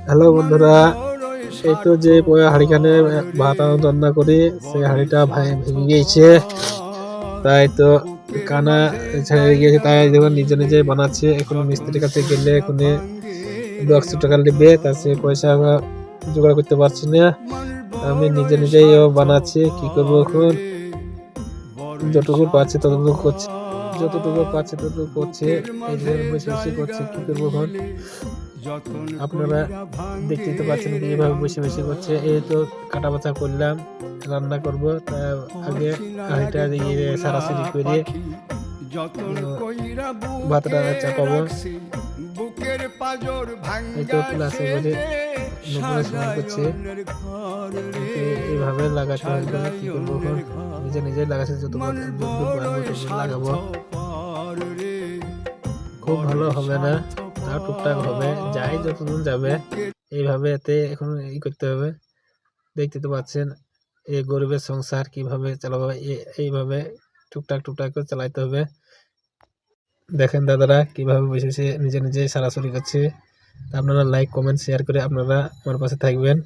Hello বন্ধুরা, এই তো যে হাঁড়িখানে ভাত রান্না করি সেই হাঁড়িটা ভেঙে গিয়েছে, তাই তো কানা ছেড়ে গিয়েছে। তাই দেখুন নিজে নিজে বানাচ্ছে। এখন মিস্ত্রির কাছে গেলে এখন 200 টাকা নেবে, তা সে পয়সা জোগাড় করতে পারছি না। আমি নিজে নিজেই বানাচ্ছি। কি করবো এখন, যতটুকু পাচ্ছি ততটুকু করছি, যতটুকু পাচ্ছি ততটুকু করছে। এই যে বেশি বেশি করছে, কি করবো এখন। আপনারা দেখতেই তো পাচ্ছেন কিভাবে বসে বসে করছে। এই তো কাটা বাছা করলাম, রান্না করব। তা আগে হাঁড়িটা দিয়ে সারাসারি করে ভাতটা চাপাবো। এই তো প্লাসে করে নব্বই সমান করছে। এইভাবে লাগাতে হবে। কি করবো এখন, নিজে নিজে লাগাচ্ছে। যত পারবো লাগাবো। খুব ভালো হবে না, তাও টুকটাক হবে, যাই যতদূর যাবে। এইভাবে এতে এখন করতে হবে। দেখতে তো পাচ্ছেন এই গরিবের সংসার কিভাবে চালাবো। এইভাবে টুকটাক টুকটাক করে চালাইতে হবে। দেখেন দাদারা কিভাবে বসে বসে নিজে নিজে সরাসরি করছে। আপনারা লাইক কমেন্ট শেয়ার করে আপনারা আমার পাশে থাকবেন।